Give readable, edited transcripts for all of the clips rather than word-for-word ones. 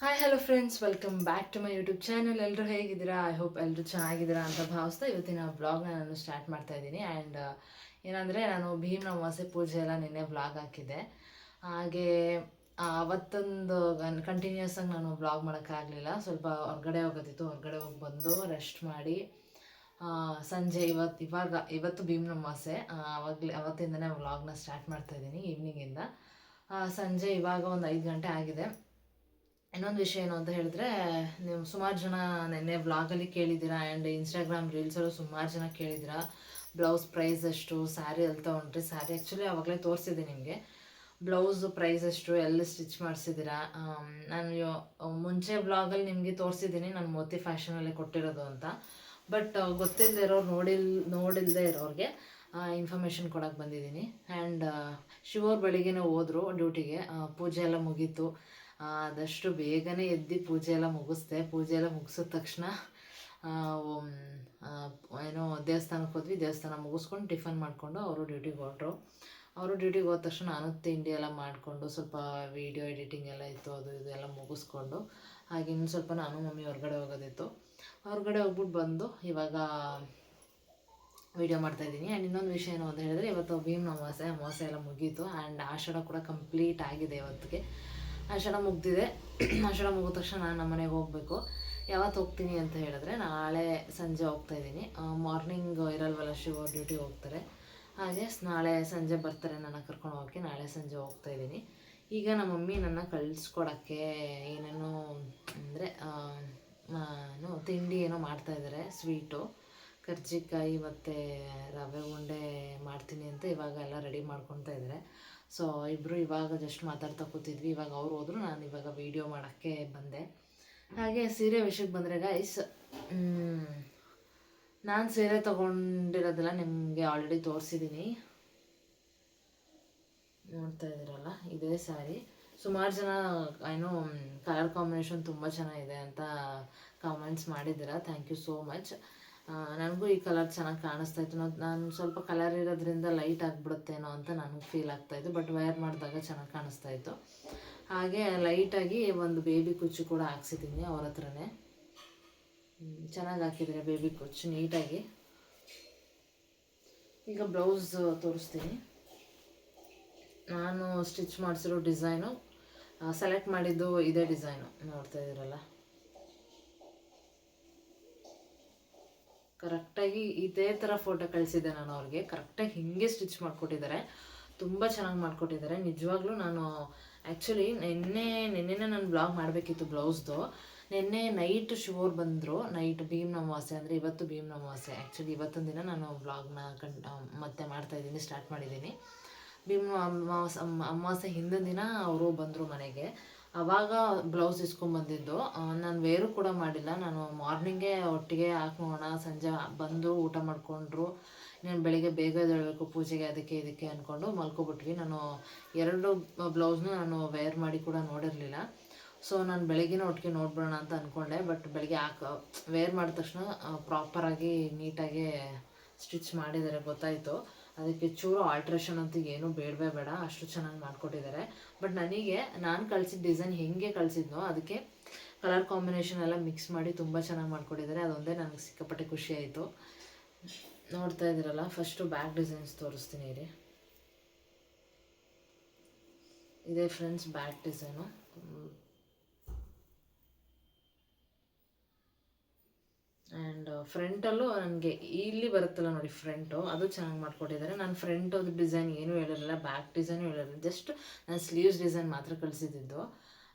Hi hello friends, welcome back to my YouTube channel. ಎಲ್ಲರೂ ಹೇಗಿದ್ದೀರಾ? I hope ಎಲ್ಲರೂ ಚೆನ್ನಾಗಿದ್ದೀರಾ ಅಂತ ಭಾವಿಸ್ತಾ ಇವತ್ತಿನ ವ್ಲಾಗ್ನ ನಾನು ಸ್ಟಾರ್ಟ್ ಮಾಡ್ತಾ ಇದ್ದೀನಿ. ಆ್ಯಂಡ್ ಏನಂದರೆ, ನಾನು ಭೀಮ್ ಅಮಾವಾಸ್ಯೆ ಪೂಜೆ ಎಲ್ಲ ನಿನ್ನೆ ವ್ಲಾಗ್ ಹಾಕಿದ್ದೆ. ಹಾಗೆ ಅವತ್ತೊಂದು ಕಂಟಿನ್ಯೂಸ್ ಆಗಿ ನಾನು ವ್ಲಾಗ್ ಮಾಡೋಕ್ಕಾಗಲಿಲ್ಲ. ಸ್ವಲ್ಪ ಹೊರಗಡೆ ಹೋಗೋದಿತ್ತು. ಹೊರಗಡೆ ಹೋಗಿ ಬಂದು ರೆಸ್ಟ್ ಮಾಡಿ ಸಂಜೆ ಇವತ್ತು ಭೀಮ್ ಅಮಾವಾಸ್ಯೆ, ಅವತ್ತಿಂದನೇ ವ್ಲಾಗ್ನ ಸ್ಟಾರ್ಟ್ ಮಾಡ್ತಾ ಇದ್ದೀನಿ ಈವ್ನಿಂಗಿಂದ. ಸಂಜೆ ಇವಾಗ ಒಂದು 5 ಗಂಟೆ ಆಗಿದೆ. ಇನ್ನೊಂದು ವಿಷಯ ಏನು ಅಂತ ಹೇಳಿದ್ರೆ, ನೀವು ಸುಮಾರು ಜನ ನೆನ್ನೆ ವ್ಲಾಗಲ್ಲಿ ಕೇಳಿದ್ದೀರಾ ಆ್ಯಂಡ್ ಇನ್ಸ್ಟಾಗ್ರಾಮ್ ರೀಲ್ಸಲ್ಲೂ ಸುಮಾರು ಜನ ಕೇಳಿದ್ದೀರಾ ಬ್ಲೌಸ್ ಪ್ರೈಸ್ ಎಷ್ಟು, ಸ್ಯಾರಿ ಎಲ್ಲಿ ತೊಗೊಂಡ್ರಿ. ಸ್ಯಾರಿ ಆ್ಯಕ್ಚುಲಿ ಆವಾಗಲೇ ತೋರಿಸಿದೆ ನಿಮಗೆ. ಬ್ಲೌಸು ಪ್ರೈಸ್ ಎಷ್ಟು, ಎಲ್ಲಿ ಸ್ಟಿಚ್ ಮಾಡಿಸಿದ್ದೀರಾ. ನಾನು ಮುಂಚೆ ವ್ಲಾಗಲ್ಲಿ ನಿಮಗೆ ತೋರಿಸಿದ್ದೀನಿ, ನಾನು ಮೋತಿ ಫ್ಯಾಷನಲ್ಲೇ ಕೊಟ್ಟಿರೋದು ಅಂತ. ಬಟ್ ಗೊತ್ತಿಲ್ಲದೆ ಇರೋರು, ನೋಡಿಲ್ಲದೆ ಇರೋರಿಗೆ ಇನ್ಫಾರ್ಮೇಷನ್ ಕೊಡೋಕ್ಕೆ ಬಂದಿದ್ದೀನಿ. ಆ್ಯಂಡ್ ಶಿವವ್ರು ಬೆಳಿಗ್ಗೆನೇ ಹೋದರು ಡ್ಯೂಟಿಗೆ. ಪೂಜೆ ಎಲ್ಲ ಮುಗೀತು. ಆದಷ್ಟು ಬೇಗನೆ ಎದ್ದು ಪೂಜೆ ಎಲ್ಲ ಮುಗಿಸ್ದೆ. ಪೂಜೆ ಎಲ್ಲ ಮುಗಿಸಿದ ತಕ್ಷಣ ಏನೋ ದೇವಸ್ಥಾನಕ್ಕೆ ಹೋದ್ವಿ. ದೇವಸ್ಥಾನ ಮುಗಿಸ್ಕೊಂಡು ಟಿಫನ್ ಮಾಡಿಕೊಂಡು ಅವರು ಡ್ಯೂಟಿಗೆ ಹೊರಟ್ರು. ಅವರು ಡ್ಯೂಟಿಗೆ ಹೋದ ತಕ್ಷಣ ನಾನು ತಿಂಡಿ ಎಲ್ಲ ಮಾಡಿಕೊಂಡು, ಸ್ವಲ್ಪ ವೀಡಿಯೋ ಎಡಿಟಿಂಗ್ ಎಲ್ಲ ಇತ್ತು, ಅದು ಇದು ಎಲ್ಲ ಮುಗಿಸ್ಕೊಂಡು, ಹಾಗೆ ಇನ್ನು ಸ್ವಲ್ಪ ನಾನು ಮಮ್ಮಿ ಹೊರಗಡೆ ಹೋಗೋದಿತ್ತು. ಹೊರಗಡೆ ಹೋಗ್ಬಿಟ್ಟು ಬಂದು ಇವಾಗ ವೀಡಿಯೋ ಮಾಡ್ತಾಯಿದ್ದೀನಿ. ಆ್ಯಂಡ್ ಇನ್ನೊಂದು ವಿಷಯ ಏನು ಅಂತ ಹೇಳಿದ್ರೆ, ಇವತ್ತು ಭೀಮ್ ಅಮಾವಾಸ್ಯೆ ಎಲ್ಲ ಮುಗೀತು. ಆ್ಯಂಡ್ ಆಷಾಢ ಕೂಡ ಕಂಪ್ಲೀಟ್ ಆಗಿದೆ. ಇವತ್ತಿಗೆ ಆಷಾಢ ಮುಗ್ದಿದೆ. ಆಷಾಢ ಮುಗಿದ ತಕ್ಷಣ ನಾನು ನಮ್ಮ ಮನೆಗೆ ಹೋಗಬೇಕು. ಯಾವತ್ತು ಹೋಗ್ತೀನಿ ಅಂತ ಹೇಳಿದ್ರೆ, ನಾಳೆ ಸಂಜೆ ಹೋಗ್ತಾಯಿದ್ದೀನಿ. ಮಾರ್ನಿಂಗ್ ಇರಲ್ವಲ್ಲ, ಶಿವ ಡ್ಯೂಟಿಗೆ ಹೋಗ್ತಾರೆ. ಹಾಗೆ ನಾಳೆ ಸಂಜೆ ಬರ್ತಾರೆ ನನ್ನ ಕರ್ಕೊಂಡು ಹೋಗೋಕ್ಕೆ. ನಾಳೆ ಸಂಜೆ ಹೋಗ್ತಾಯಿದ್ದೀನಿ. ಈಗ ನಮ್ಮ ಮಮ್ಮಿ ನನ್ನ ಕಳಿಸ್ಕೊಡೋಕ್ಕೆ ಏನೇನೋ ಅಂದರೆ ತಿಂಡಿ ಏನೋ ಮಾಡ್ತಾಯಿದ್ದಾರೆ. ಸ್ವೀಟು, ಕರ್ಜಿಕಾಯಿ ಮತ್ತು ರವೆ ಉಂಡೆ ಮಾಡ್ತೀನಿ ಅಂತ ಇವಾಗ ಎಲ್ಲ ರೆಡಿ ಮಾಡ್ಕೊತಾ ಇದ್ದಾರೆ. ಸೊ ಇಬ್ಬರು ಇವಾಗ ಜಸ್ಟ್ ಮಾತಾಡ್ತಾ ಕೂತಿದ್ವಿ. ಇವಾಗ ಅವ್ರು ಹೋದ್ರು, ನಾನು ಇವಾಗ ವೀಡಿಯೋ ಮಾಡೋಕ್ಕೆ ಬಂದೆ. ಹಾಗೆ ಸೀರೆ ವಿಷಯಕ್ಕೆ ಬಂದರೆ ಗೈಸ್, ನಾನು ಸೀರೆ ತೊಗೊಂಡಿರೋದೆಲ್ಲ ನಿಮಗೆ ಆಲ್ರೆಡಿ ತೋರಿಸಿದ್ದೀನಿ. ನೋಡ್ತಾ ಇದ್ದೀರಲ್ಲ, ಇದೇ ಸ್ಯಾರಿ. ಸುಮಾರು ಜನ ಏನೋ ಕಲರ್ ಕಾಂಬಿನೇಷನ್ ತುಂಬ ಚೆನ್ನಾಗಿದೆ ಅಂತ ಕಾಮೆಂಟ್ಸ್ ಮಾಡಿದ್ದೀರಾ. Thank you so much. ನನಗೂ ಈ ಕಲರ್ ಚೆನ್ನಾಗಿ ಕಾಣಿಸ್ತಾ ಇತ್ತು. ನಾನು ಸ್ವಲ್ಪ ಕಲರ್ ಇರೋದ್ರಿಂದ ಲೈಟ್ ಆಗಿಬಿಡುತ್ತೇನೋ ಅಂತ ನನಗೆ ಫೀಲ್ ಆಗ್ತಾಯಿತ್ತು. ಬಟ್ ವೇರ್ ಮಾಡಿದಾಗ ಚೆನ್ನಾಗಿ ಕಾಣಿಸ್ತಾ ಇತ್ತು. ಹಾಗೆ ಲೈಟಾಗಿ ಒಂದು ಬೇಬಿ ಕುಚ್ಚು ಕೂಡ ಹಾಕ್ಸಿದ್ದೀನಿ ಅವ್ರ ಹತ್ರನೇ. ಚೆನ್ನಾಗಿ ಹಾಕಿದರೆ ಬೇಬಿ ಕುಚ್ಚು ನೀಟಾಗಿ. ಈಗ ಬ್ಲೌಸ್ ತೋರಿಸ್ತೀನಿ. ನಾನು ಸ್ಟಿಚ್ ಮಾಡಿಸಿರೋ ಡಿಸೈನು, ಸೆಲೆಕ್ಟ್ ಮಾಡಿದ್ದು ಇದೇ ಡಿಸೈನು. ನೋಡ್ತಾ ಇದ್ದೀರಲ್ಲ, ಕರೆಕ್ಟಾಗಿ ಇದೇ ಥರ ಫೋಟೋ ಕಳಿಸಿದ್ದೆ ನಾನು ಅವ್ರಿಗೆ. ಕರೆಕ್ಟಾಗಿ ಹಿಂಗೆ ಸ್ಟಿಚ್ ಮಾಡಿಕೊಟ್ಟಿದ್ದಾರೆ. ತುಂಬ ಚೆನ್ನಾಗಿ ಮಾಡಿಕೊಟ್ಟಿದ್ದಾರೆ ನಿಜವಾಗ್ಲೂ. ನಾನು ಆ್ಯಕ್ಚುಲಿ ನಿನ್ನೆ ನಾನು ಬ್ಲಾಗ್ ಮಾಡಬೇಕಿತ್ತು ಬ್ಲೌಸ್ದು. ನಿನ್ನೆ ನೈಟ್ ಶಿವೋರು ಬಂದರು. ನೈಟ್ ಭೀಮ್ ಅಮಾವಾಸ್ಯೆ ಅಂದರೆ ಇವತ್ತು ಭೀಮ್ ಅಮಾವಾಸ್ಯೆ. ಆ್ಯಕ್ಚುಲಿ ಇವತ್ತೊಂದು ದಿನ ನಾನು ಬ್ಲಾಗ್ನ ಮತ್ತೆ ಮಾಡ್ತಾಯಿದ್ದೀನಿ, ಸ್ಟಾರ್ಟ್ ಮಾಡಿದ್ದೀನಿ. ಭೀಮ್ ಅಮಾವಾಸ್ಯೆ ಹಿಂದಿನ ದಿನ ಅವರು ಬಂದರು ಮನೆಗೆ. ಆವಾಗ ಬ್ಲೌಸ್ ಇಸ್ಕೊಂಬಂದಿದ್ದು. ನಾನು ವೇರು ಕೂಡ ಮಾಡಿಲ್ಲ. ನಾನು ಮಾರ್ನಿಂಗೇ ಒಟ್ಟಿಗೆ ಹಾಕೋಣ, ಸಂಜೆ ಬಂದು ಊಟ ಮಾಡಿಕೊಂಡ್ರು. ನಾನು ಬೆಳಿಗ್ಗೆ ಬೇಗ ಎದ್ದೇಳಬೇಕು ಪೂಜೆಗೆ, ಅದಕ್ಕೆ ಇದಕ್ಕೆ ಅಂದ್ಕೊಂಡು ಮಲ್ಕೊಬಿಟ್ವಿ. ನಾನು 2 ಬ್ಲೌಸ್ನು ನಾನು ವೇರ್ ಮಾಡಿ ಕೂಡ ನೋಡಿರಲಿಲ್ಲ. ಸೊ ನಾನು ಬೆಳಗ್ಗಿನ ಒಟ್ಟಿಗೆ ನೋಡ್ಬಿಡೋಣ ಅಂತ ಅಂದ್ಕೊಂಡೆ. ಬಟ್ ಬೆಳಗ್ಗೆ ವೇರ್ ಮಾಡಿದ ತಕ್ಷಣ ಪ್ರಾಪರಾಗಿ ನೀಟಾಗಿ ಸ್ಟಿಚ್ ಮಾಡಿದ್ದಾರೆ, ಗೊತ್ತಾಯಿತು. ಅದಕ್ಕೆ ಚೂರು ಆಲ್ಟ್ರೇಷನ್ ಅಂತೂ ಏನೂ ಬೇಡವೇ ಬೇಡ, ಅಷ್ಟು ಚೆನ್ನಾಗಿ ಮಾಡಿಕೊಟ್ಟಿದ್ದಾರೆ. ಬಟ್ ನನಗೆ ನಾನು ಕಳಿಸಿದ ಡಿಸೈನ್ ಹೆಂಗೆ ಕಳಿಸಿದ್ನೋ ಅದಕ್ಕೆ ಕಲರ್ ಕಾಂಬಿನೇಷನ್ ಎಲ್ಲ ಮಿಕ್ಸ್ ಮಾಡಿ ತುಂಬ ಚೆನ್ನಾಗಿ ಮಾಡಿಕೊಟ್ಟಿದ್ದಾರೆ. ಅದೊಂದೇ ನನಗೆ ಸಿಕ್ಕಾಪಟ್ಟೆ ಖುಷಿ ಆಯಿತು. ನೋಡ್ತಾ ಇದ್ದೀರಲ್ಲ, ಫಸ್ಟು ಬ್ಯಾಕ್ ಡಿಸೈನ್ಸ್ ತೋರಿಸ್ತೀನಿ ರೀ. ಇದೇ ಫ್ರೆಂಡ್ಸ್ ಬ್ಯಾಕ್ ಡಿಸೈನು. ಆ್ಯಂಡ್ ಫ್ರಂಟಲ್ಲೂ ನನಗೆ ಇಲ್ಲಿ ಬರುತ್ತಲ್ಲ ನೋಡಿ ಫ್ರಂಟು, ಅದು ಚೆನ್ನಾಗಿ ಮಾಡಿಕೊಟ್ಟಿದ್ದಾರೆ. ನಾನು ಫ್ರಂಟದು ಡಿಸೈನ್ ಏನೂ ಹೇಳಿರಲಿಲ್ಲ, ಬ್ಯಾಕ್ ಡಿಸೈನು ಹೇಳಿರಲಿಲ್ಲ. ಜಸ್ಟ್ ನಾನು ಸ್ಲೀವ್ಸ್ ಡಿಸೈನ್ ಮಾತ್ರ ಕಳಿಸಿದ್ದು.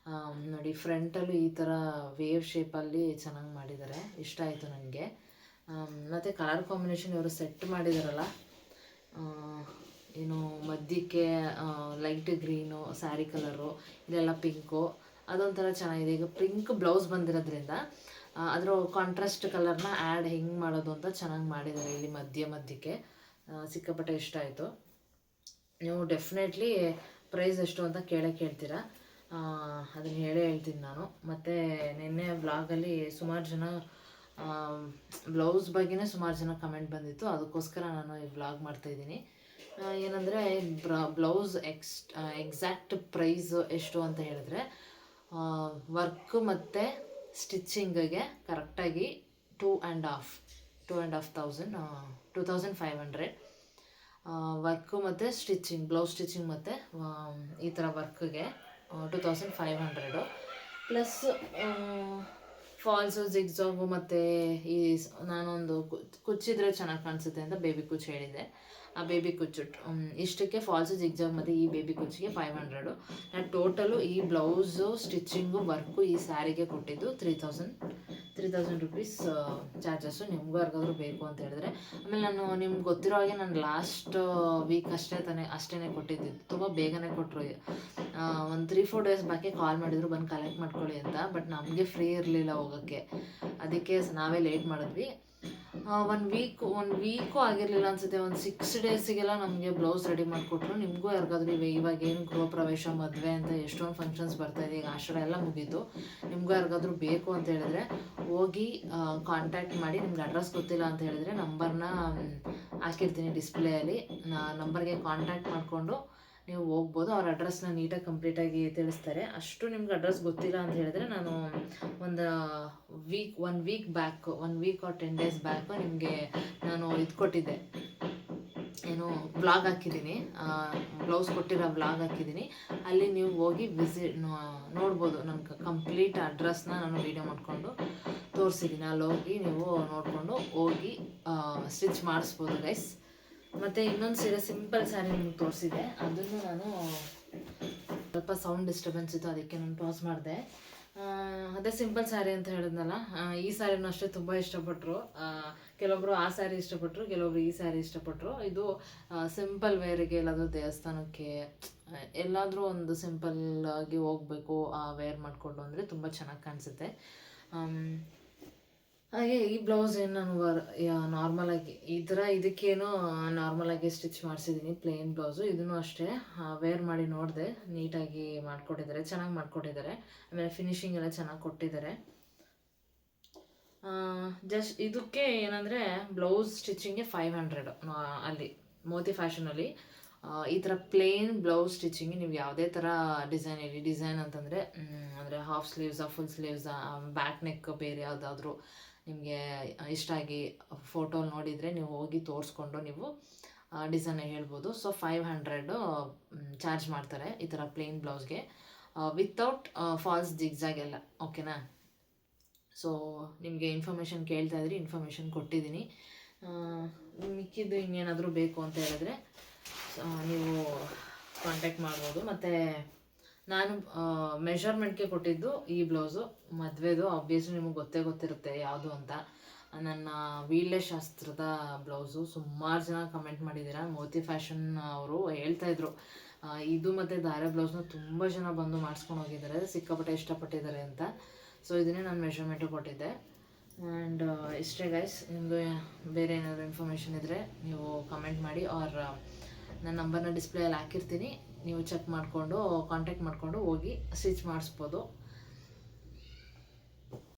ನೋಡಿ ಫ್ರಂಟಲ್ಲೂ ಈ ಥರ ವೇವ್ ಶೇಪಲ್ಲಿ ಚೆನ್ನಾಗಿ ಮಾಡಿದ್ದಾರೆ, ಇಷ್ಟ ಆಯಿತು ನನಗೆ. ಮತ್ತು ಕಲರ್ ಕಾಂಬಿನೇಷನ್ ಇವರು ಸೆಟ್ ಮಾಡಿದಾರಲ್ಲ, ಏನು ಮಧ್ಯಕ್ಕೆ ಲೈಟ್ ಗ್ರೀನು ಸ್ಯಾರಿ ಕಲರು, ಇದೆಲ್ಲ ಪಿಂಕು, ಅದೊಂಥರ ಚೆನ್ನಾಗಿದೆ. ಈಗ ಪಿಂಕ್ ಬ್ಲೌಸ್ ಬಂದಿರೋದ್ರಿಂದ ಅದರ ಕಾಂಟ್ರಾಸ್ಟ್ ಕಲರ್ನ ಆ್ಯಡ್ ಹೆಂಗೆ ಮಾಡೋದು ಅಂತ ಚೆನ್ನಾಗಿ ಮಾಡಿದ್ದಾರೆ. ಇಲ್ಲಿ ಮಧ್ಯಕ್ಕೆ ಸಿಕ್ಕಾಪಟ್ಟೆ ಇಷ್ಟ ಆಯಿತು. ನೀವು ಡೆಫಿನೆಟ್ಲಿ ಪ್ರೈಸ್ ಎಷ್ಟು ಅಂತ ಕೇಳ್ತೀರಾ, ಅದನ್ನು ಹೇಳ್ತೀನಿ ನಾನು. ಮತ್ತು ನಿನ್ನೆ ವ್ಲಾಗಲ್ಲಿ ಸುಮಾರು ಜನ ಬ್ಲೌಸ್ ಬಗ್ಗೆನೇ ಸುಮಾರು ಜನ ಕಮೆಂಟ್ ಬಂದಿತ್ತು. ಅದಕ್ಕೋಸ್ಕರ ನಾನು ಈ ವ್ಲಾಗ್ ಮಾಡ್ತಾಯಿದ್ದೀನಿ. ಏನಂದರೆ ಬ್ಲೌಸ್ ಎಕ್ಸಾಕ್ಟ್ ಪ್ರೈಸ್ ಎಷ್ಟು ಅಂತ ಹೇಳಿದ್ರೆ ವರ್ಕ್ ಮತ್ತು ಸ್ಟಿಚ್ಚಿಂಗಿಗೆ ಕರೆಕ್ಟಾಗಿ 2,500 ವರ್ಕು ಮತ್ತು ಸ್ಟಿಚ್ಚಿಂಗ್, ಬ್ಲೌಸ್ ಸ್ಟಿಚ್ಚಿಂಗ್ ಮತ್ತು ಈ ಥರ ವರ್ಕ್ಗೆ 2,500 ಪ್ಲಸ್ ಫಾಲ್ಸು ಜಿಗ್ಜಾಗು ಮತ್ತು ಈ ನಾನೊಂದು ಕುಚ್ಚಿದ್ರೆ ಚೆನ್ನಾಗಿ ಕಾಣಿಸುತ್ತೆ ಅಂತ ಬೇಬಿ ಕುಚ್ಚು ಹೇಳಿದೆ. ಆ ಬೇಬಿ ಕುಚ್ಚು ಇಷ್ಟಕ್ಕೆ ಫಾಲ್ಸು ಜಿಗ್ಜಾಗ್ ಮತ್ತು ಈ ಬೇಬಿ ಕುಚ್ಚಿಗೆ 500. ನಾನು ಟೋಟಲು ಈ ಬ್ಲೌಸು ಸ್ಟಿಚ್ಚಿಂಗು ವರ್ಕು ಈ ಸ್ಯಾರಿಗೆ ಕೊಟ್ಟಿದ್ದು 3,000 ರುಪೀಸ್ ಚಾರ್ಜಸ್ಸು. ನಿಮಗೂ ಯಾರಿಗಾದ್ರೂ ಬೇಕು ಅಂತ ಹೇಳಿದ್ರೆ, ಆಮೇಲೆ ನಾನು ನಿಮ್ಗೆ ಗೊತ್ತಿರೋ ಹಾಗೆ ನಾನು ಲಾಸ್ಟ್ ವೀಕ್ ಅಷ್ಟೇ ಕೊಟ್ಟಿದ್ದು, ತುಂಬ ಬೇಗನೆ ಕೊಟ್ಟರು. ಒಂದು 3-4 ಡೇಸ್ ಬ್ಯಾಕೆ ಕಾಲ್ ಮಾಡಿದ್ರು ಬಂದು ಕಲೆಕ್ಟ್ ಮಾಡ್ಕೊಳ್ಳಿ ಅಂತ. ಬಟ್ ನಮಗೆ ಫ್ರೀ ಇರಲಿಲ್ಲ ಹೋಗೋಕ್ಕೆ, ಅದಕ್ಕೆ ನಾವೇ ಲೇಟ್ ಮಾಡಿದ್ವಿ. 1 ವೀಕು ಆಗಿರಲಿಲ್ಲ ಅನಿಸುತ್ತೆ, ಒಂದು 6 ಡೇಸಿಗೆಲ್ಲ ನಮಗೆ ಬ್ಲೌಸ್ ರೆಡಿ ಮಾಡಿಕೊಟ್ರು. ನಿಮಗೂ ಯಾರಿಗಾದ್ರೂ ಇವಾಗೇನು ಗೃಹ ಪ್ರವೇಶ, ಮದುವೆ ಅಂತ ಎಷ್ಟೊಂದು ಫಂಕ್ಷನ್ಸ್ ಬರ್ತಾಯಿದೆ, ಈಗ ಆಷಾಢ ಎಲ್ಲ ಮುಗೀತು. ನಿಮಗೂ ಯಾರಿಗಾದ್ರೂ ಬೇಕು ಅಂತ ಹೇಳಿದ್ರೆ ಹೋಗಿ ಕಾಂಟ್ಯಾಕ್ಟ್ ಮಾಡಿ. ನಿಮ್ಗೆ ಅಡ್ರೆಸ್ ಗೊತ್ತಿಲ್ಲ ಅಂತ ಹೇಳಿದ್ರೆ ನಂಬರ್ನ ಹಾಕಿರ್ತೀನಿ ಡಿಸ್ಪ್ಲೇಯಲ್ಲಿ, ನಂಬರ್ಗೆ ಕಾಂಟ್ಯಾಕ್ಟ್ ಮಾಡಿಕೊಂಡು ನೀವು ಹೋಗ್ಬೋದು. ಅವ್ರ ಅಡ್ರೆಸ್ನ ನೀಟಾಗಿ ಕಂಪ್ಲೀಟಾಗಿ ತಿಳಿಸ್ತಾರೆ. ಅಷ್ಟು ನಿಮ್ಗೆ ಅಡ್ರೆಸ್ ಗೊತ್ತಿಲ್ಲ ಅಂತ ಹೇಳಿದ್ರೆ ನಾನು ಒಂದು one week or 10 days back ನಿಮಗೆ ನಾನು ಇದು ಕೊಟ್ಟಿದ್ದೆ, ಏನು ವ್ಲಾಗ್ ಹಾಕಿದ್ದೀನಿ, ಬ್ಲೌಸ್ ಕೊಟ್ಟಿರೋ ವ್ಲಾಗ್ ಹಾಕಿದ್ದೀನಿ. ಅಲ್ಲಿ ನೀವು ಹೋಗಿ ನೋಡ್ಬೋದು. ನನ್ನ ಕಂಪ್ಲೀಟ್ ಅಡ್ರೆಸ್ನ ನಾನು ವೀಡಿಯೋ ಮಾಡಿಕೊಂಡು ತೋರಿಸಿದ್ದೀನಿ. ಅಲ್ಲಿ ಹೋಗಿ ನೀವು ನೋಡಿಕೊಂಡು ಹೋಗಿ ಸ್ಟಿಚ್ ಮಾಡಿಸ್ಬೋದು ಗೈಸ್. ಮತ್ತು ಇನ್ನೊಂದು ಸೀರೆ, ಸಿಂಪಲ್ ಸ್ಯಾರಿ ನಿಮ್ಗೆ ತೋರಿಸಿದೆ, ಅದನ್ನು ನಾನು ಸ್ವಲ್ಪ ಸೌಂಡ್ ಡಿಸ್ಟರ್ಬೆನ್ಸ್ ಇತ್ತು, ಅದಕ್ಕೆ ನಾನು ಪಾಸ್ ಮಾಡಿದೆ. ಅದೇ ಸಿಂಪಲ್ ಸ್ಯಾರಿ ಅಂತ ಹೇಳಿದ್ನಲ್ಲ, ಈ ಸ್ಯಾರಿನೂ ಅಷ್ಟೇ ತುಂಬ ಇಷ್ಟಪಟ್ಟರು. ಕೆಲವೊಬ್ಬರು ಆ ಸ್ಯಾರಿ ಇಷ್ಟಪಟ್ಟರು, ಕೆಲವೊಬ್ರು ಈ ಸ್ಯಾರಿ ಇಷ್ಟಪಟ್ಟರು. ಇದು ಸಿಂಪಲ್ ವೇರಿಗೆ, ಎಲ್ಲಾದರೂ ದೇವಸ್ಥಾನಕ್ಕೆ ಎಲ್ಲಾದರೂ ಒಂದು ಸಿಂಪಲ್ ಆಗಿ ಹೋಗಬೇಕು ವೇರ್ ಮಾಡಿಕೊಂಡು ಅಂದರೆ ತುಂಬ ಚೆನ್ನಾಗಿ ಕಾಣಿಸುತ್ತೆ. ಹಾಗೆ ಈ ಬ್ಲೌಸ್ ಏನು ನಾನು ನಾರ್ಮಲಾಗಿ ಈ ಥರ ಇದಕ್ಕೇನು ನಾರ್ಮಲಾಗಿ ಸ್ಟಿಚ್ ಮಾಡಿಸಿದ್ದೀನಿ, ಪ್ಲೇನ್ ಬ್ಲೌಸು. ಇದನ್ನು ಅಷ್ಟೇ ವೇರ್ ಮಾಡಿ ನೋಡಿದೆ, ನೀಟಾಗಿ ಮಾಡಿಕೊಟ್ಟಿದ್ದಾರೆ, ಚೆನ್ನಾಗಿ ಮಾಡಿಕೊಟ್ಟಿದ್ದಾರೆ. ಆಮೇಲೆ ಫಿನಿಶಿಂಗ್ ಎಲ್ಲ ಚೆನ್ನಾಗಿ ಕೊಟ್ಟಿದ್ದಾರೆ. ಜಸ್ಟ್ ಇದಕ್ಕೆ ಏನಂದರೆ ಬ್ಲೌಸ್ ಸ್ಟಿಚಿಂಗ್ಗೆ 500 ಅಲ್ಲಿ ಮೋತಿ ಫ್ಯಾಷನಲ್ಲಿ. ಈ ಥರ ಪ್ಲೇನ್ ಬ್ಲೌಸ್ ಸ್ಟಿಚಿಂಗ್ ನೀವು ಯಾವುದೇ ಥರ ಡಿಸೈನ್ ಅಂತಂದರೆ ಅಂದರೆ ಹಾಫ್ ಸ್ಲೀವ್ಸಾ, ಫುಲ್ ಸ್ಲೀವ್ಸಾ, ಬ್ಯಾಕ್ ನೆಕ್ ಬೇರೆ ಯಾವುದಾದ್ರೂ ನಿಮಗೆ ಇಷ್ಟ ಆಗಿ ಫೋಟೋ ನೋಡಿದರೆ ನೀವು ಹೋಗಿ ತೋರಿಸ್ಕೊಂಡು ನೀವು ಡಿಸೈನ್ ಹೇಳ್ಬೋದು. ಸೊ 500 ಚಾರ್ಜ್ ಮಾಡ್ತಾರೆ ಈ ಥರ ಪ್ಲೇನ್ ಬ್ಲೌಸ್ಗೆ, ವಿತೌಟ್ ಫಾಲ್ಸ್ ಜಿಗ್ಜಾಗ್ ಎಲ್ಲ. ಓಕೆನಾ? ಸೊ ನಿಮಗೆ ಇನ್ಫಾರ್ಮೇಷನ್ ಕೇಳ್ತಾ ಇದ್ರಿ, ಇನ್ಫಾರ್ಮೇಷನ್ ಕೊಟ್ಟಿದ್ದೀನಿ. ಮಿಕ್ಕಿದ್ದು ಇನ್ನೇನಾದರೂ ಬೇಕು ಅಂತ ಹೇಳಿದ್ರೆ ನೀವು ಕಾಂಟ್ಯಾಕ್ಟ್ ಮಾಡ್ಬೋದು. ಮತ್ತು ನಾನು ಮೆಷರ್ಮೆಂಟ್ಗೆ ಕೊಟ್ಟಿದ್ದು ಈ ಬ್ಲೌಸು ಮದುವೆದು. ಆಬ್ವಿಯಸ್ಲಿ ನಿಮಗೆ ಗೊತ್ತಿರುತ್ತೆ ಯಾವುದು ಅಂತ. ನನ್ನ ವೀಳ್ಯ ಶಾಸ್ತ್ರದ ಬ್ಲೌಸು. ಸುಮಾರು ಜನ ಕಮೆಂಟ್ ಮಾಡಿದ್ದೀರಾ. ಮೋತಿ ಫ್ಯಾಷನ್ ಅವರು ಹೇಳ್ತಾಯಿದ್ರು ಇದು ಮತ್ತು ಧಾರೆ ಬ್ಲೌಸ್ನ ತುಂಬ ಜನ ಬಂದು ಮಾಡಿಸ್ಕೊಂಡು ಹೋಗಿದ್ದಾರೆ, ಸಿಕ್ಕಾಪಟ್ಟೆ ಇಷ್ಟಪಟ್ಟಿದ್ದಾರೆ ಅಂತ. ಸೊ ಇದನ್ನೇ ನಾನು ಮೆಷರ್ಮೆಂಟು ಕೊಟ್ಟಿದ್ದೆ. ಆ್ಯಂಡ್ ಇಷ್ಟೇ ಗೈಸ್. ನಿಮ್ಮದು ಬೇರೆ ಏನಾದರೂ ಇನ್ಫಾರ್ಮೇಷನ್ ಇದ್ದರೆ ನೀವು ಕಮೆಂಟ್ ಮಾಡಿ, ಆರ್ ನನ್ನ ನಂಬರ್ನ ಡಿಸ್ಪ್ಲೇಯಲ್ಲಿ ಹಾಕಿರ್ತೀನಿ, ನೀವು ಚೆಕ್ ಮಾಡಿಕೊಂಡು ಕಾಂಟ್ಯಾಕ್ಟ್ ಮಾಡಿಕೊಂಡು ಹೋಗಿ ಸ್ಟಿಚ್ ಮಾಡಿಸ್ಬೋದು.